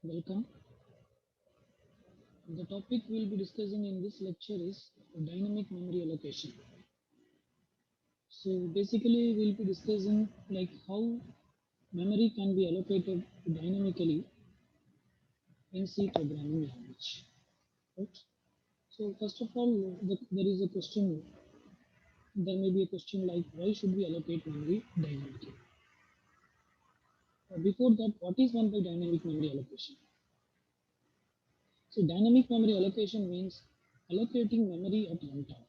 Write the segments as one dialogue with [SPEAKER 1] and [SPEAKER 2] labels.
[SPEAKER 1] Welcome. The topic we'll be discussing in this lecture is dynamic memory allocation. So basically we'll be discussing like how memory can be allocated dynamically in C programming language. Right? So first of all, there is a question. There may be a question like why should we allocate memory dynamically? Before that, what is meant by dynamic memory allocation? So dynamic memory allocation means allocating memory at runtime.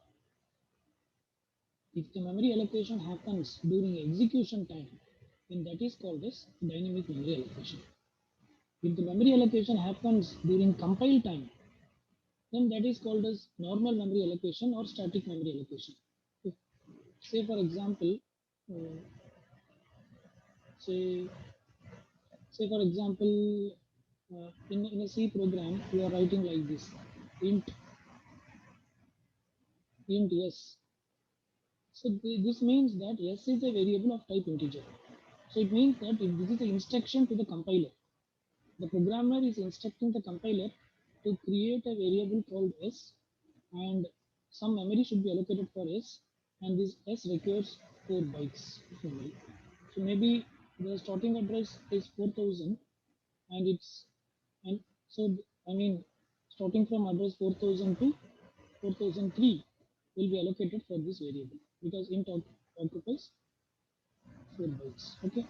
[SPEAKER 1] If the memory allocation happens during execution time, then that is called as dynamic memory allocation. If the memory allocation happens during compile time, then that is called as normal memory allocation or static memory allocation. If, say for example, uh, say say for example, in a C program, we are writing like this: int s. So this means that s is a variable of type integer. So it means that if this is an instruction to the compiler. The programmer is instructing the compiler to create a variable called s, and some memory should be allocated for s, and this s requires 4 bytes of memory. So maybe the starting address is 4000, and and so I mean starting from address 4000 to 4003 will be allocated for this variable because int occupies 4 bytes. Okay.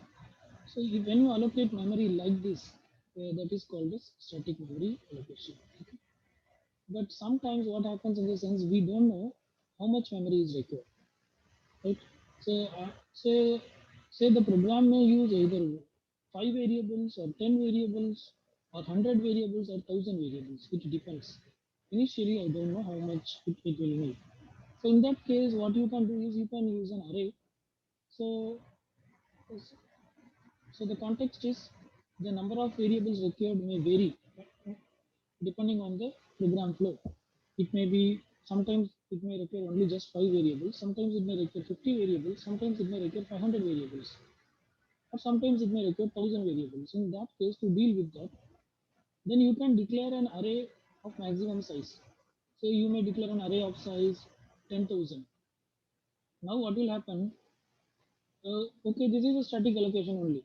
[SPEAKER 1] So when you allocate memory like this, that is called as static memory allocation. Okay? But sometimes what happens in the sense we don't know how much memory is required. Right? So say the program may use either 5 variables or 10 variables or 100 variables or 1000 variables. It depends. Initially, I don't know how much it will need. So in that case, what you can do is you can use an array. So So the context is the number of variables required may vary depending on the program flow. It may be sometimes it may require only just 5 variables, sometimes it may require 50 variables, sometimes it may require 500 variables, or sometimes it may require 1000 variables. In that case, to deal with that, then you can declare an array of maximum size. So you may declare an array of size 10,000. Now what will happen? Okay, this is a static allocation only.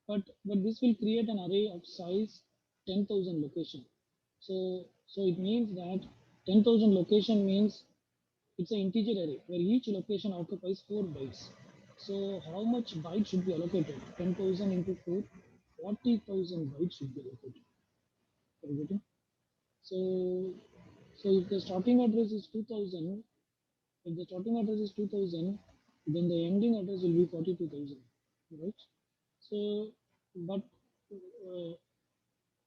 [SPEAKER 1] But this will create an array of size 10,000 location. So it means that 10,000 location means it's an integer array where each location occupies 4 bytes. So how much bytes should be allocated? 10,000 into 4, 40,000 bytes should be allocated. Are you getting? So if the starting address is 2000, if the starting address is 2000, then the ending address will be 42,000, right? So, but uh,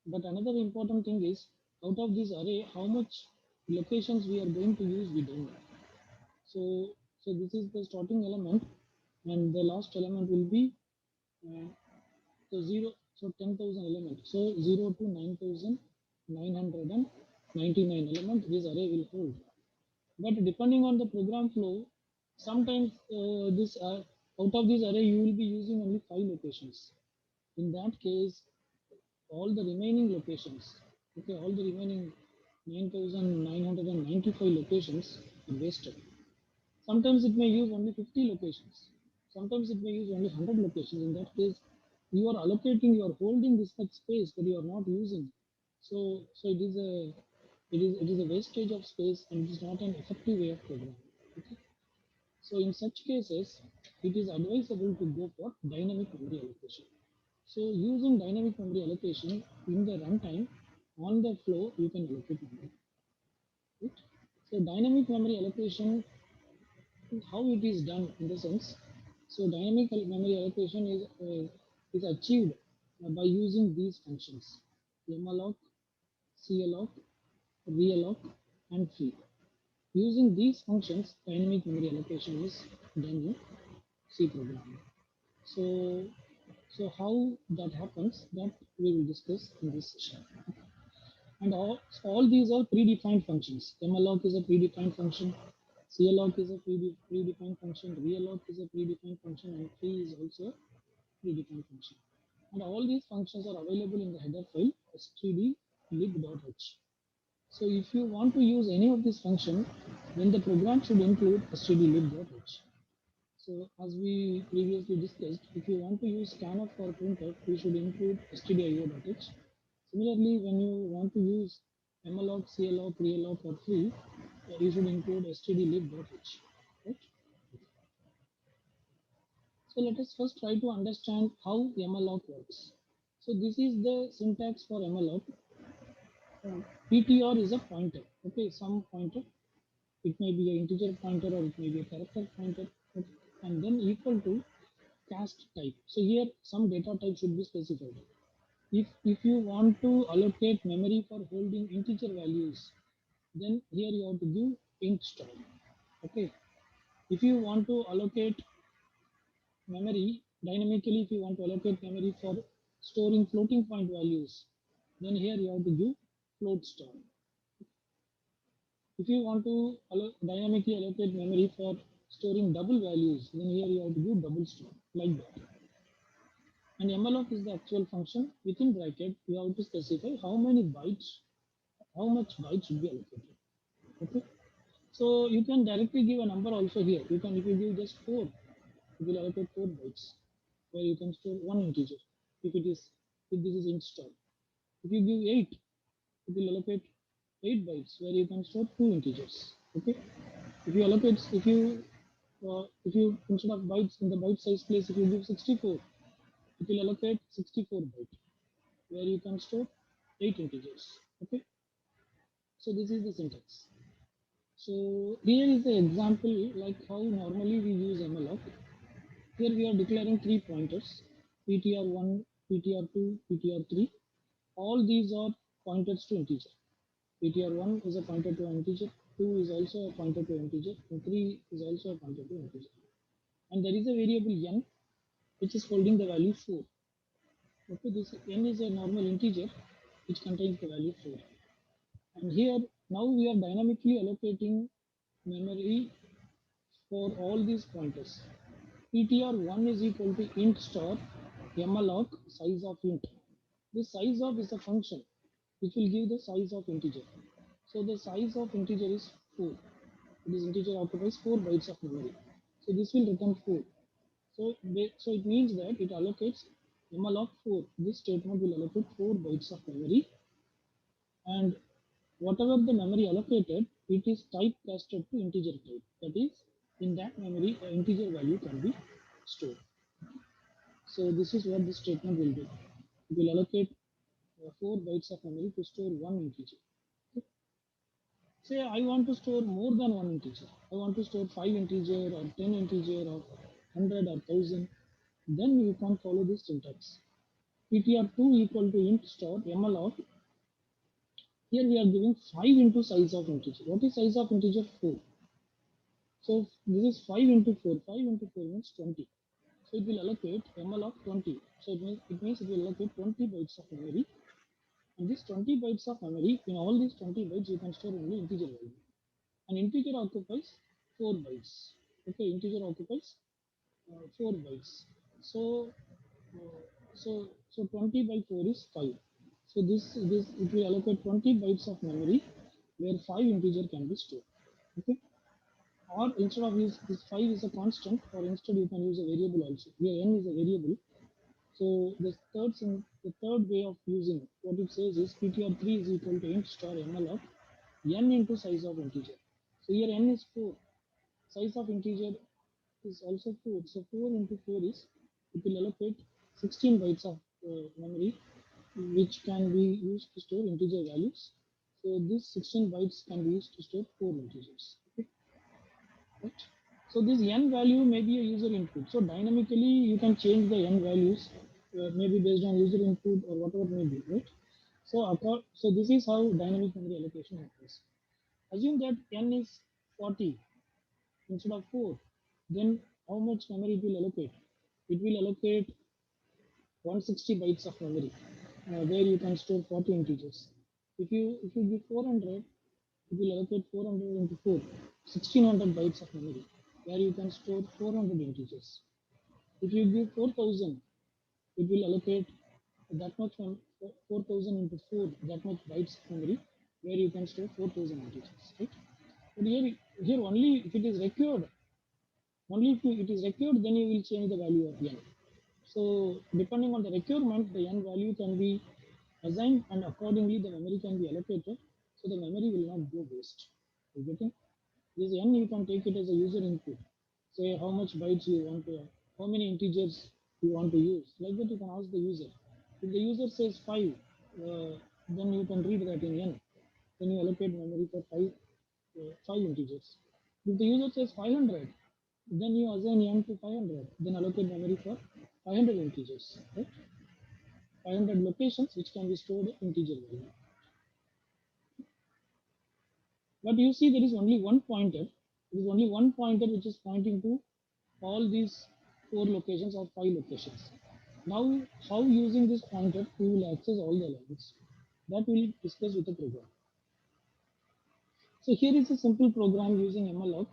[SPEAKER 1] but another important thing is out of this array, how much locations we are going to use, we don't know. So this is the starting element, and the last element will be uh, so zero. So 10,000 element. So 0 to 9,999 element. This array will hold. But depending on the program flow, sometimes this out of this array you will be using only 5 locations. In that case, all the remaining locations, okay, all the remaining 9,995 locations are wasted. Sometimes it may use only 50 locations. Sometimes it may use only 100 locations. In that case, you are allocating, you are holding this much space that you are not using. So it is a wastage of space and it is not an effective way of programming. Okay? So in such cases, it is advisable to go for dynamic memory allocation. So using dynamic memory allocation in the runtime, on the flow, you can allocate memory. Right? So dynamic memory allocation, how it is done in the sense. So dynamic memory allocation is achieved by using these functions: malloc, calloc, realloc, and free. Using these functions, dynamic memory allocation is done in C programming. So, so how that happens, that we will discuss in this session. And all these are predefined functions. malloc is a predefined function, calloc is a predefined function, realloc is a predefined function, and free is also a predefined function. And all these functions are available in the header file stdlib.h. So if you want to use any of these functions, then the program should include stdlib.h. So as we previously discussed, if you want to use scanf for printf, you should include stdio.h. Similarly, when you want to use malloc, cloc, realoc, or free, you should include stdlib.h. Right? So let us first try to understand how malloc works. So this is the syntax for malloc. PTR is a pointer. Okay, some pointer. It may be an integer pointer or it may be a character pointer. Okay, and then equal to cast type. So here some data type should be specified. If you want to allocate memory for holding integer values, then here you have to give int star. Okay. If you want to allocate memory dynamically, if you want to allocate memory for storing floating point values, then here you have to give float star. If you want to dynamically allocate memory for storing double values, then here you have to give double star like that. And malloc is the actual function. Within bracket, you have to specify how many bytes, how much bytes should be allocated. Okay. So you can directly give a number also here. You can, if you give just 4, it will allocate 4 bytes, where you can store one integer. If it is, if this is int star. If you give 8, it will allocate 8 bytes, where you can store 2 integers. Okay. If you instead of bytes in the byte size place, if you give 64, it will allocate 64 byte, where you can store 8 integers. Okay. So this is the syntax. So here is the example like how normally we use malloc. Here we are declaring 3 pointers, ptr1, ptr2, ptr3. All these are pointers to integer. ptr1 is a pointer to integer, 2 is also a pointer to integer, and 3 is also a pointer to integer. And there is a variable n which is holding the value 4. Okay, this n is a normal integer which contains the value 4. And here now we are dynamically allocating memory for all these pointers. ptr1 is equal to int star malloc size of int. This size of is a function which will give the size of integer. So the size of integer is 4. This integer occupies 4 bytes of memory. So this will return 4. So it means that it allocates malloc 4. This statement will allocate 4 bytes of memory, and whatever the memory allocated, it is typecasted to integer type. That is, in that memory, an integer value can be stored. So this is what this statement will do. It will allocate 4 bytes of memory to store one integer. Okay. Say I want to store more than one integer. I want to store 5 integer or 10 integer or 100 or 1000. Then you can follow this syntax. ptr2 equal to int star malloc. Here we are giving 5 into size of integer. What is size of integer? 4. So this is 5 into 4. 5 into 4 means 20. So it will allocate malloc 20. So it means it will allocate 20 bytes of memory. And this 20 bytes of memory, in all these 20 bytes, you can store only integer value. An integer occupies 4 bytes. Okay, integer occupies 4 bytes. So, so 20 by 4 is 5. So this it will allocate 20 bytes of memory where 5 integer can be stored. Okay. Or instead of this 5 is a constant, or instead you can use a variable also. Here n is a variable. So the third way of using what it says is ptr3 is equal to int star malloc n into size of integer. So here n is 4. Size of integer is also 4. So 4 into 4 is, it will allocate 16 bytes of memory which can be used to store integer values. So this 16 bytes can be used to store 4 integers. Okay. Right. So this n value may be a user input. So dynamically you can change the n values, maybe based on user input or whatever may be, right? So this is how dynamic memory allocation happens. Assume that n is 40 instead of 4. Then how much memory it will allocate? It will allocate 160 bytes of memory, where you can store 40 integers. If you give 400, it will allocate 400 into 4, 1600 bytes of memory, where you can store 400 integers. If you give 4000, it will allocate that much from 4000 into 4, that much bytes memory, where you can store 4000 integers, right? But here only if it is required, only if it is required, then you will change the value of n. So depending on the requirement, the n value can be assigned, and accordingly the memory can be allocated, so the memory will not go waste. You getting? This n you can take it as a user input. Say how much bytes you want to, how many integers you want to use. Like that you can ask the user. If the user says 5, then you can read that in n. Then you allocate memory for 5 integers. If the user says 500, then you assign n to 500. Then allocate memory for 500 integers. Right? 500 locations which can be stored integer value. But you see there is only one pointer. There is only one pointer which is pointing to all these 4 locations or 5 locations. Now, how using this pointer we will access all the lines, that we will discuss with the program. So here is a simple program using malloc.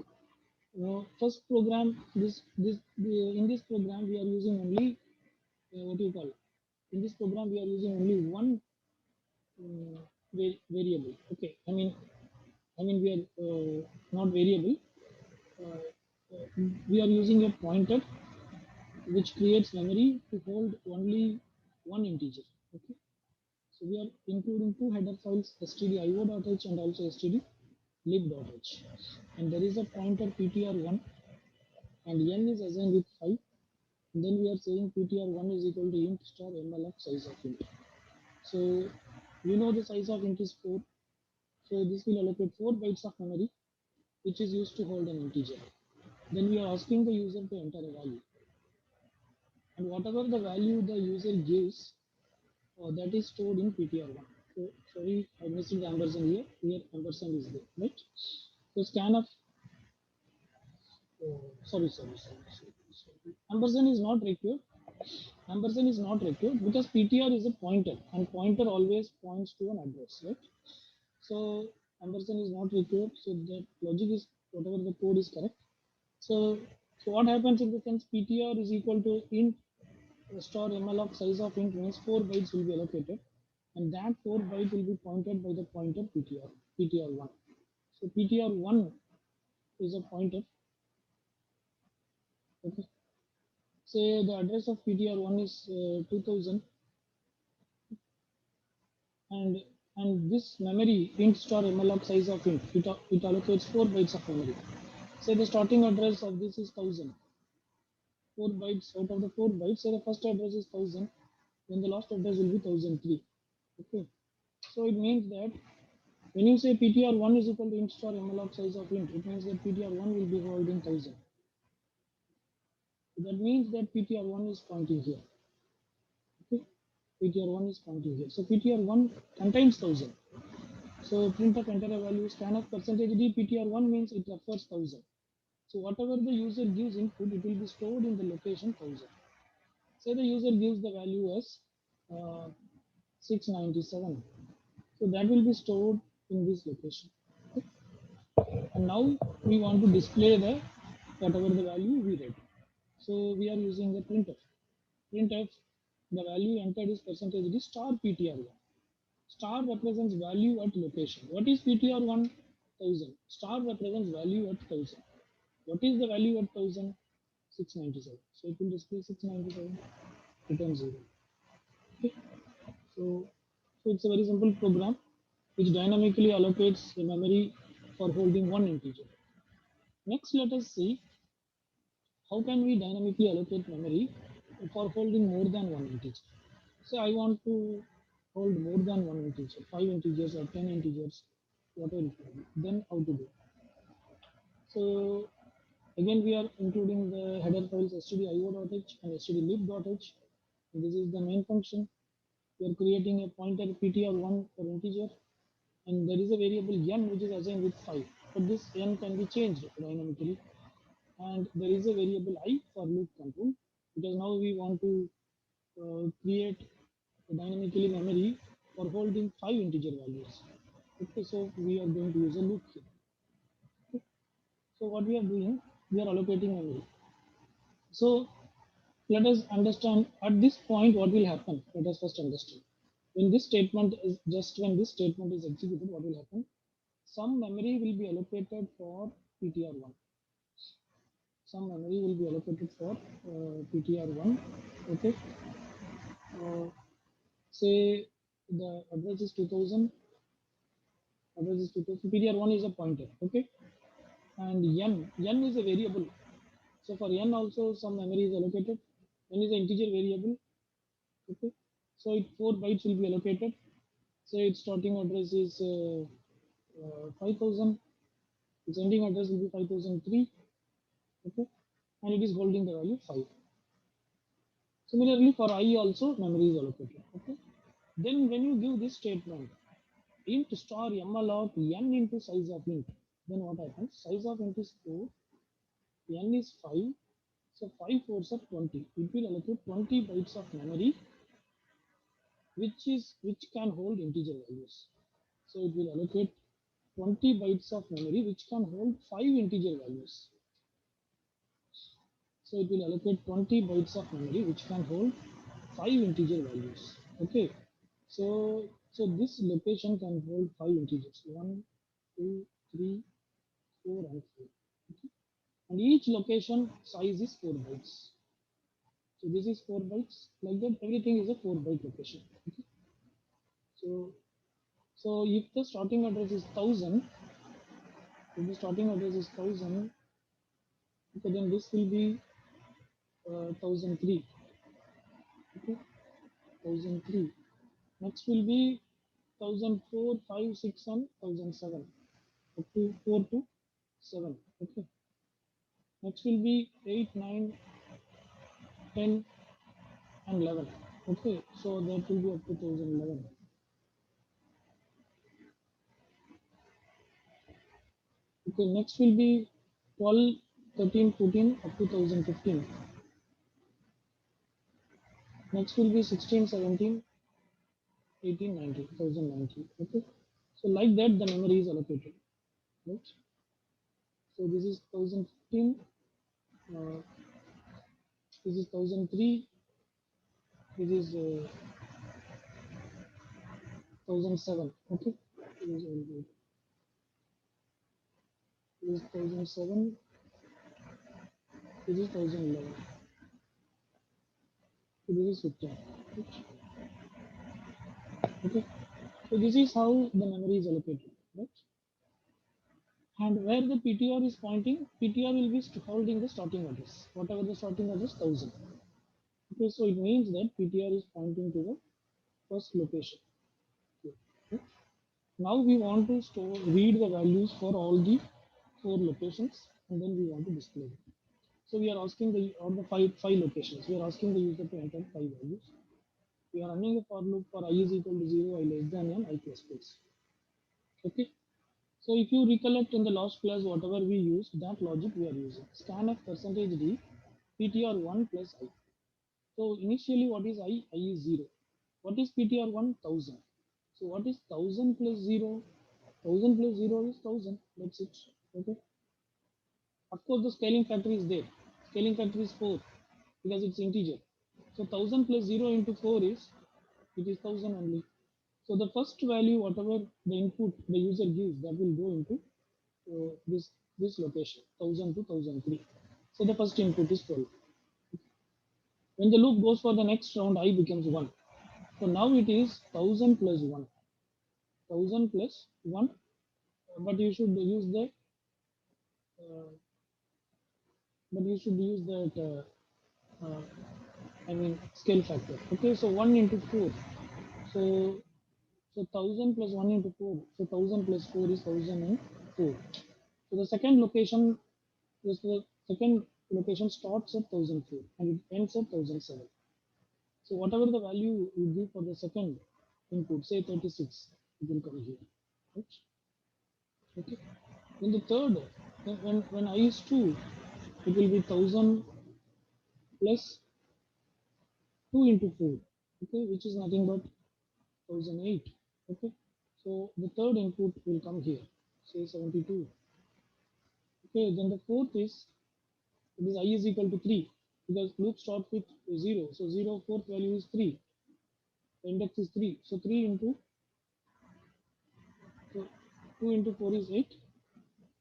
[SPEAKER 1] First program, in this program we are using only what do you call? In this program we are using only one variable. Okay, I mean we are not variable. Uh, we are using a pointer which creates memory to hold only one integer. Okay, so we are including two header files, stdio.h and also stdlib.h, and there is a pointer ptr1, and n is assigned with 5. Then we are saying ptr1 is equal to int star ml of size of int. So we know the size of int is 4, so this will allocate 4 bytes of memory which is used to hold an integer. Then we are asking the user to enter a value, and whatever the value the user gives, that is stored in ptr1. So sorry, I missed the ampersand here. Here ampersand is there, right? So scanf. Sorry. Ampersand is not required. Ampersand is not required because ptr is a pointer, and pointer always points to an address, right? So ampersand is not required. So the logic is whatever the code is correct. So what happens in the sense ptr is equal to int star ml of size of int means 4 bytes will be allocated, and that 4 byte will be pointed by the pointer ptr1. So ptr1 is a pointer. Okay, say the address of ptr1 is 2000, and this memory int star malloc size of int, it allocates 4 bytes of memory. Say the starting address of this is 1000. 4 bytes out of the 4 bytes, say the first address is 1000, then the last address will be 1003. Okay, so it means that when you say ptr1 is equal to int star malloc size of int, it means that ptr1 will be holding 1000. That means that ptr1 is pointing here. Okay, ptr1 is pointing here. So ptr1 contains 1000. So printf enter a value scanf percentage d ptr1 means it refers 1000. So whatever the user gives input, it will be stored in the location 1000. Say the user gives the value as 697. So that will be stored in this location. And now we want to display the whatever the value we read. So we are using the printf. Printf, the value entered is percentage d star ptr1. Star represents value at location. What is ptr1? 1000. Star represents value at 1000. What is the value at 1000? 697. So it will display 697, return 0. Okay. So it's a very simple program which dynamically allocates the memory for holding one integer. Next, let us see how can we dynamically allocate memory for holding more than one integer. So I want to hold more than one integer, 5 integers or 10 integers, whatever it may be. Then how to do? So again, we are including the header files stdio.h and stdlib.h. This is the main function. We are creating a pointer ptr1 for integer, and there is a variable n which is assigned with 5. But this n can be changed dynamically, and there is a variable I for loop control, because now we want to create dynamically memory for holding 5 integer values. Okay, so we are going to use a loop here. Okay. So what we are doing, we are allocating memory. So Let us understand at this point what will happen. Let us first understand. When this statement is executed, what will happen? Some memory will be allocated for PTR1. Some memory will be allocated for PTR1. Okay. Uh, Say the address is 2000. Address is 2000. PTR1 is a pointer. Okay. And n is a variable. So for n also some memory is allocated. N is an integer variable. Okay. So it 4 bytes will be allocated. Say its starting address is 5000. Its ending address will be 5003. Okay. And it is holding the value 5. Similarly, for I also memory is allocated. Okay. Then when you give this statement, int star malloc n into size of int, then what happens? Size of int is 4, n is 5, so 5 fours are 20. It will allocate 20 bytes of memory, which can hold integer values. So it will allocate 20 bytes of memory, which can hold 5 integer values. So it will allocate 20 bytes of memory, which can hold 5 integer values. Okay. So this location can hold 5 integers: 1, 2, 3, 4, and 5. Okay. And each location size is 4 bytes. So this is 4 bytes. Like that, everything is a 4-byte location. Okay. So so if the starting address is 1000, if the starting address is 1000, okay, then this will be 1003. Okay, 1003. Next will be 1004, 5, 6, and 1007. Up to 4 to 7. Okay. Next will be 8, 9, 10, and 11. Okay. So that will be up to 1011. Okay. Next will be 12, 13, 14, up to 1015. Next will be 16, 17, 18, 19, 1019. Okay. So like that, the memory is allocated. Right. So this is 1015. Uh, this is 1003. This is 1007. Okay. This is 1007. This is 1011. So this is 15. Okay. So this is how the memory is allocated. Right. And where the PTR is pointing, PTR will be holding the starting address. Whatever the starting address, 1000. Okay. So it means that PTR is pointing to the first location. Okay. Now we want to read the values for all the 4 locations, and then we want to display them. So we are asking the five locations. We are asking the user to enter 5 values. We are running a for loop for I is equal to 0, I less than n, I plus plus. Okay. So if you recollect in the last class, whatever we used, that logic we are using. Scanf percentage d, PTR1 plus I. So initially, what is I? I is 0. What is PTR1? 1000. So what is 1000 plus 0? 1000 plus 0 is 1000. That's it. Okay. Of course, the scaling factor is there. Scaling factor is 4 because it's integer. So 1000 plus 0 into 4 is, it is 1000 only. So the first value, whatever the input the user gives, that will go into this location, 1000 to 1003. So the first input is 12. When the loop goes for the next round, I becomes 1. So now it is 1000 plus 1. 1000 plus 1. But you should use the uh, but you should use that I mean scale factor. Okay, so 1 into 4. So 1000 plus 1 into 4. So 1000 plus 4 is 1004. So the second location is the second location starts at 1004 and it ends at 1007. So whatever the value you give for the second input, say 36, it will come here. Right? Okay. Then the third, when I is 2, it will be 1000 plus 2 into 4, okay, which is nothing but 1008. Okay. So the third input will come here, say 72. Okay. Then the fourth is, it is I is equal to 3. because loop starts with 0. So 0 fourth value is 3. The index is 3. So 3 into, so 2 into 4 is 8.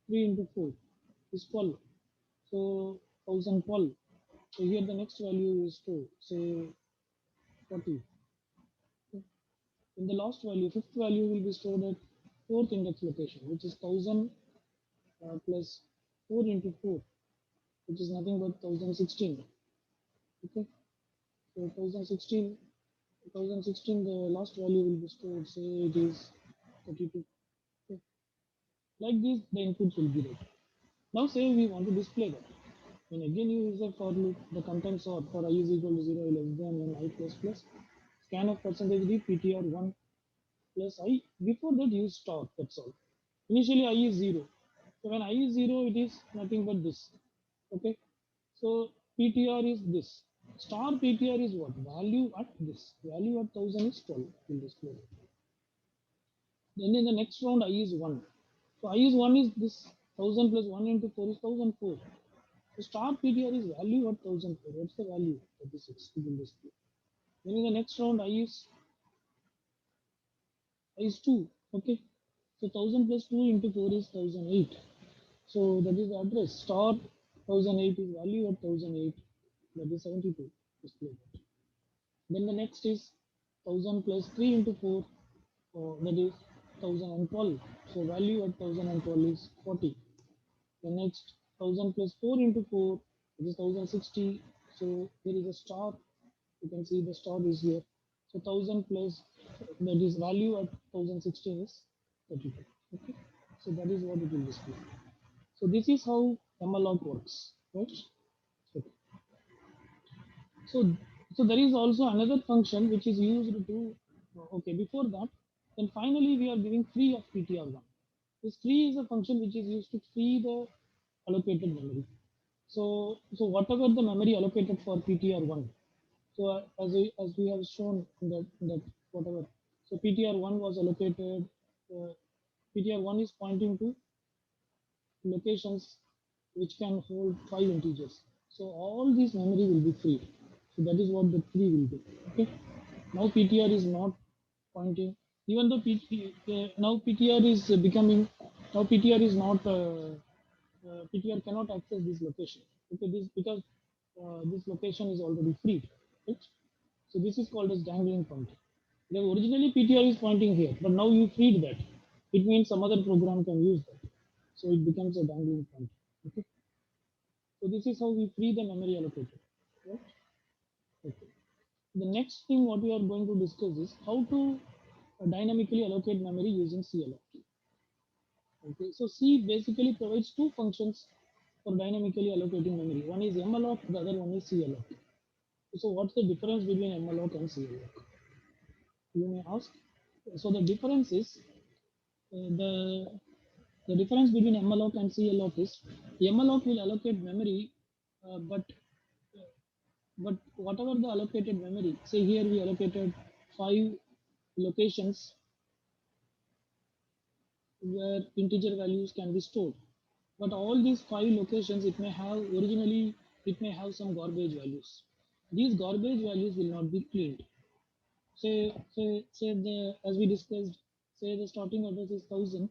[SPEAKER 1] 3 into 4 is 12. So 1012. So here the next value is to say 40. In the last value, fifth value will be stored at fourth index location, which is 1000 plus 4 into 4, which is nothing but 1016. Okay, so 1016, the last value will be stored, say it is 32. Okay. Like this, the inputs will be there. Now say we want to display that. When again you use a for loop, the contents are for I is equal to 0 less than n I plus plus scan of percentage d ptr1 plus I. Before that use star, that's all. Initially I is 0. So when I is 0, it is nothing but this. Okay. So PTR is this. Star PTR is what? Value at this. Value at 1000 is 12. We'll display it. Then in the next round, I is 1. So I is 1 is this 1000 plus 1 into 4 is 1004. So star PTR is value at 1004. What's the value? 36. We will display. Then in the next round, I is 2. Okay. So 1000 plus 2 into 4 is 1008. So that is the address. Star 1008 is value at 1008. That is 72. Display that. Then the next is 1000 plus 3 into 4, that is 1012. So value at 1012 is 40. The next 1000 plus 4 into 4, it is 1060. So there is a star. You can see the star is here. So 1000 plus, that is value at 1016 is 32. Okay. So that is what it will display. So this is how malloc works, right? Okay. So, so there is also another function which is used to, okay, before that, then finally we are giving free of PTR1. This free is a function which is used to free the allocated memory. So whatever the memory allocated for PTR1, so as we have shown in that whatever, so PTR1 was allocated, PTR1 is pointing to locations which can hold 5 integers. So all this memory will be free. So that is what the free will do. Okay. Now PTR is not pointing, even though now PTR is becoming, now PTR is not, PTR cannot access this location. Okay, this because this location is already free. Right? So this is called as dangling pointer. Because originally PTR is pointing here, but now you freed that. It means some other program can use that. So it becomes a dangling pointer. Okay. So this is how we free the memory allocator. Right? Okay. The next thing what we are going to discuss is how to dynamically allocate memory using CLOC. Okay. So C basically provides two functions for dynamically allocating memory. One is malloc, the other one is CLOC. So what's the difference between malloc and CLOC? You may ask. So the difference is, the difference between malloc and CLOC is malloc will allocate memory, but whatever the allocated memory, say here we allocated 5 locations where integer values can be stored, but all these 5 locations, it may have originally, it may have some garbage values. These garbage values will not be cleaned. Say the, as we discussed, say the starting address is 1000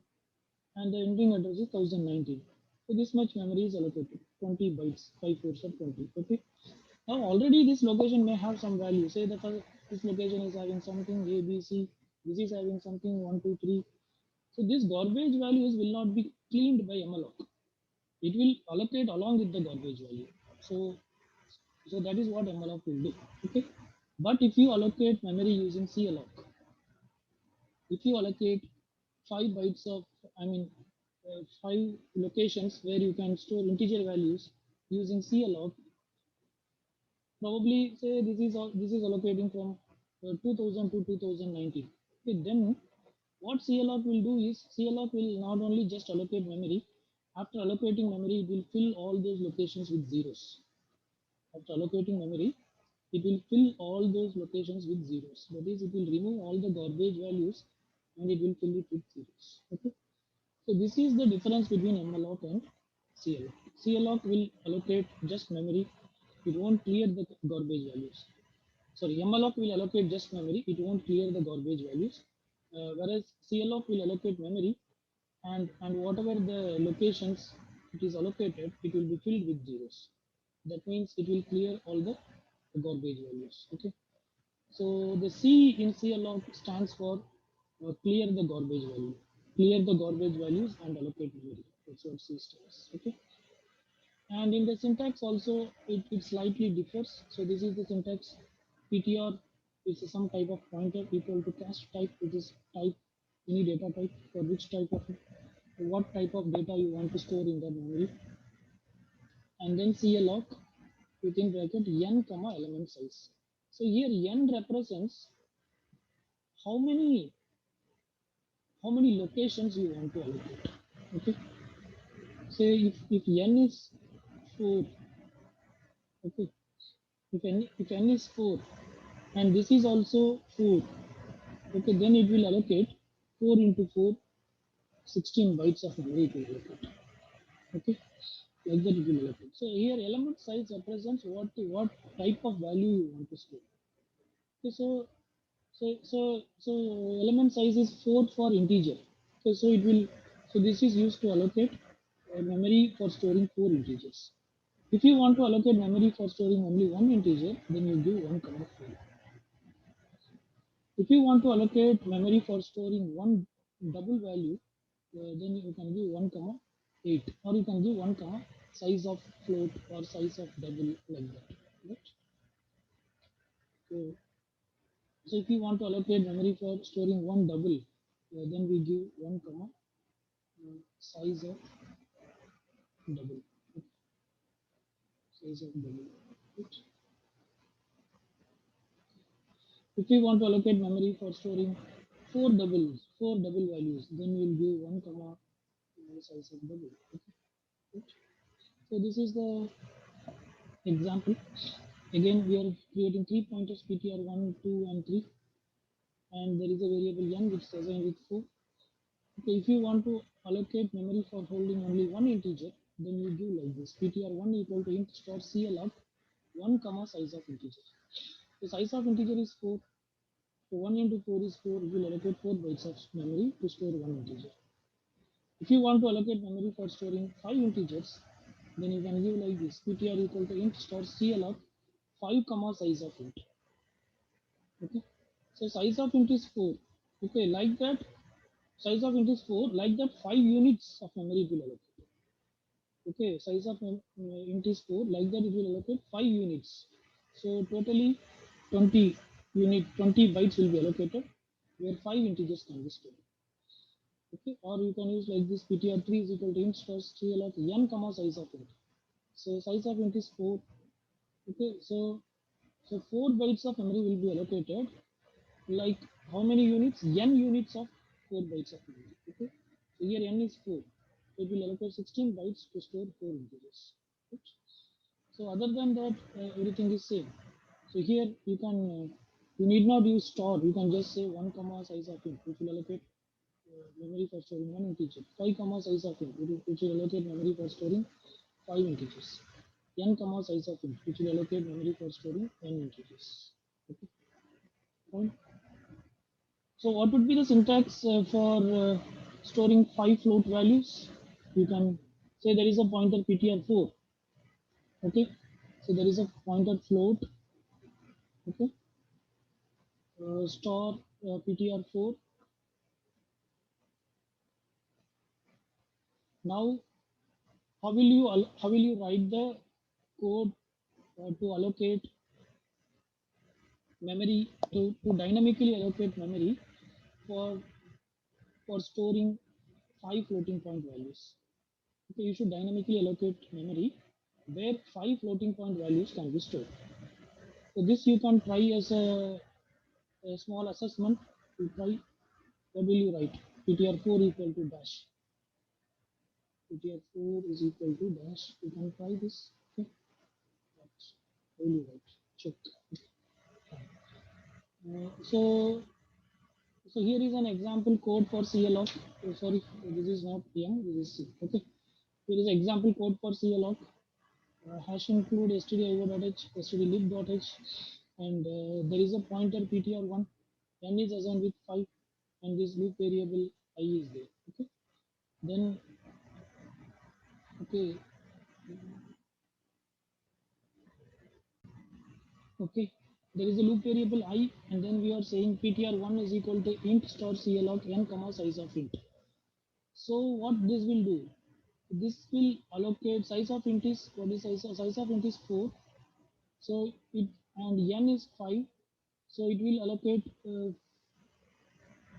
[SPEAKER 1] and the ending address is 1019. So this much memory is allocated, 20 bytes, 5 fours are 20. Okay. Now already this location may have some value. Say that this location is having something A, B, C. This is having something 1, 2, 3. So these garbage values will not be cleaned by malloc. It will allocate along with the garbage value. So that is what malloc will do. Okay. But if you allocate memory using CLOC, if you allocate 5 bytes of, I mean, 5 locations where you can store integer values using CLOC, probably say this is allocating from 2000 to 2019. Okay, then what CLOC will do is CLOC will not only just allocate memory. After allocating memory, it will fill all those locations with zeros. After allocating memory, it will fill all those locations with zeros. That is, it will remove all the garbage values and it will fill it with zeros. Okay. So this is the difference between malloc and CLOC. CLOC will allocate just memory. It won't clear the garbage values. Sorry, malloc will allocate just memory. It won't clear the garbage values. Whereas cloc will allocate memory, and whatever the locations it is allocated, it will be filled with zeros. That means it will clear all the garbage values. Okay. So the C in cloc stands for clear the garbage value, clear the garbage values and allocate memory. That's what C stands. Okay. And in the syntax also, it slightly differs. So this is the syntax. Ptr is some type of pointer equal to cache type, which is type any data type for which type of what type of data you want to store in the memory. And then cloc within bracket n comma element size. So here n represents how many locations you want to allocate. Okay. Say if n is 4. Okay. If n is 4 and this is also 4, okay, then it will allocate 4 into 4, 16 bytes of memory it will allocate. Okay, like that it will allocate. So here element size represents what type of value you want to store. Okay, so element size is 4 for integer. Okay, so this is used to allocate memory for storing 4 integers. If you want to allocate memory for storing only one integer, then you give 1 comma 4. If you want to allocate memory for storing one double value, then you can give 1 comma 8, or you can give 1 comma size of float or size of double, like that. Right? So if you want to allocate memory for storing one double, then we give 1 comma size of double. Size of double. Right? If you want to allocate memory for storing four double values, then we'll give 1 comma size of double. Okay. Right? So this is the example. Again, we are creating 3 pointers ptr1, 2, and 3, and there is a variable n which is assigned with 4. Okay, if you want to allocate memory for holding only one integer, then you do like this: ptr1 equal to int star cloc 1 comma size of integer. The size of integer is 4. So 1 into 4 is 4. It will allocate 4 bytes of memory to store one integer. If you want to allocate memory for storing 5 integers, then you can give like this: ptr equal to int star cloc 5 comma size of int. Okay, so size of int is 4. Okay, like that, size of int is 4. Like that, 5 units of memory it will allocate. Okay, size of int is 4. Like that, it will allocate 5 units. So totally 20 bytes will be allocated, where 5 integers can be stored. Okay, or you can use like this: ptr3 is equal to int star cloc n comma size of int. So size of int is 4. Okay, so 4 bytes of memory will be allocated. Like how many units? N units of 4 bytes of memory. Okay, so here n is 4. It will allocate 16 bytes to store 4 integers. Right? So other than that, everything is same. So here you need not use store. You can just say 1 comma size of int, which will allocate memory for storing one integer. 5 comma size of int, which will allocate memory for storing 5 integers. N comma size of int, which will allocate memory for storing n integers. Okay. Fine. So what would be the syntax for storing 5 float values? You can say there is a pointer ptr4. Okay, so there is a pointer float. Okay, store ptr4. Now, how will you write the code to allocate memory, to dynamically allocate memory for storing 5 floating point values? Okay, you should dynamically allocate memory where 5 floating point values can be stored. So this you can try as a small assessment. You try. What will you write? ptr4 equal to dash. ptr4 is equal to dash. You can try this. Okay. What will you write? Check. So here is an example code for cloc. Oh, sorry, this is not M. This is C. Okay. Here is example code for cloc. hash include stdio.h, stdlib.h, and there is a pointer ptr1. N is assigned with 5, and this loop variable I is there. Okay. Then okay, okay. There is a loop variable I, and then we are saying ptr1 is equal to int star cloc n comma size of int. So what this will do? This will allocate size of int is what is size of int is 4. So it and n is 5. So it will allocate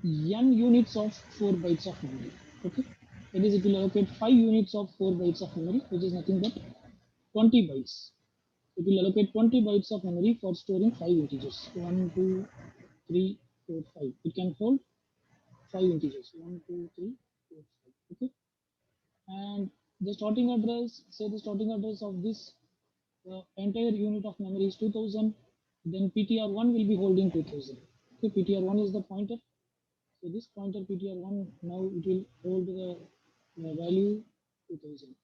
[SPEAKER 1] n units of 4 bytes of memory. Okay, that is, it will allocate 5 units of 4 bytes of memory, which is nothing but 20 bytes. It will allocate 20 bytes of memory for storing 5 integers: 1, 2, 3, 4, 5. It can hold 5 integers: 1, 2, 3, 4, 5. Okay, and the starting address, say the starting address of this entire unit of memory is 2000. Then ptr1 will be holding 2000. Okay, ptr1 is the pointer. So this pointer ptr1, now it will hold the value 2000.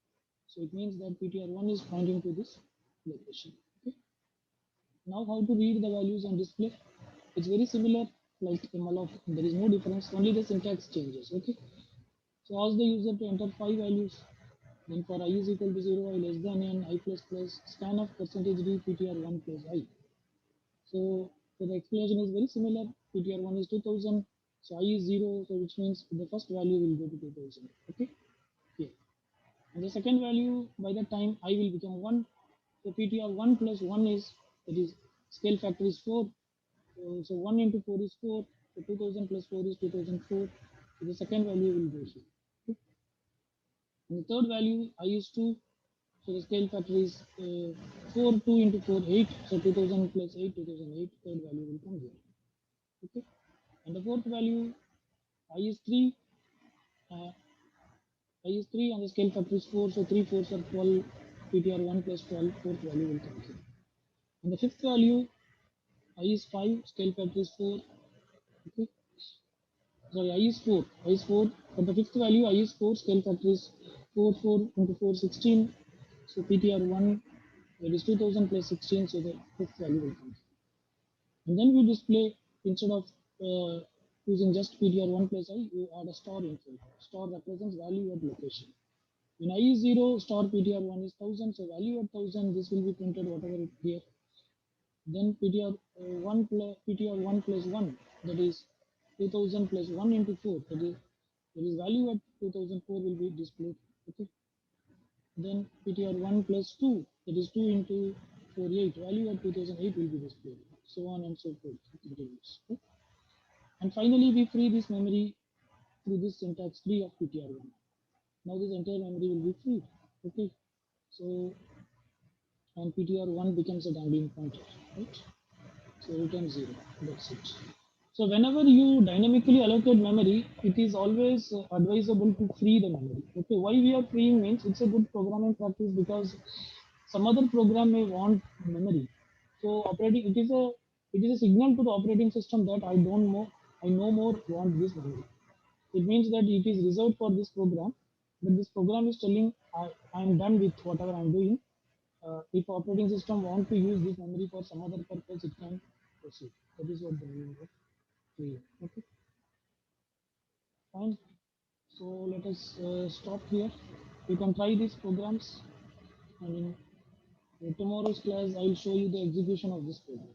[SPEAKER 1] So it means that ptr1 is pointing to this location. Okay. Now how to read the values and display? It's very similar like malloc. There is no difference. Only the syntax changes. Okay. So ask the user to enter 5 values. Then for I is equal to 0, I less than n, I plus plus, scan of percentage d ptr1 plus I. So the explanation is very similar. ptr1 is 2000, so I is 0, so which means the first value will go to 2000. Okay, here. And the second value, by the time I will become 1, so ptr1 plus 1 is, that is, scale factor is 4. So 1 into 4 is 4. So 2000 plus 4 is 2004. So the second value will go here. Okay. And the third value, I is 2. So the scale factor is 4, 2 into 4, 8. So 2000 plus 8, 2008. Third value will come here. Okay. And the fourth value, I is 3. Uh, I is 3 and the scale factor is 4. So 3 fours are 12. PTR1 plus 12. Fourth value will come here. And the fifth value, I is 5. Scale factor is 4. Okay. Sorry, I is 4. I is 4. For the fifth value, I is 4. Scale factor is 4. 4 into 4, 16. So PTR1, that is 2000 plus 16. So the fifth value will come here. And then we display, instead of using just ptr1 plus I, you add a star inside. Star represents value at location. When I is 0, star ptr1 is 1000, so value at 1000, this will be printed whatever it here. Then ptr1 plus 1, that is 2000 plus 1 into 4, that is value at 2004 will be displayed. Okay. Then ptr1 plus 2, that is 2 into 48, value at 2008 will be displayed. So on and so forth. It continues. Okay. And finally, we free this memory through this syntax free of ptr1. Now this entire memory will be free. Okay. So, and ptr1 becomes a dangling pointer, right? So return 0. That's it. So whenever you dynamically allocate memory, it is always advisable to free the memory. Okay. Why we are freeing means it's a good programming practice, because some other program may want memory. So operating, it is a signal to the operating system that I no more want this memory. It means that it is reserved for this program, but this program is telling I am done with whatever I am doing. If operating system want to use this memory for some other purpose, it can proceed. That is what the meaning of free. Okay, fine. So let us stop here. You can try these programs, and in tomorrow's class, I will show you the execution of this program.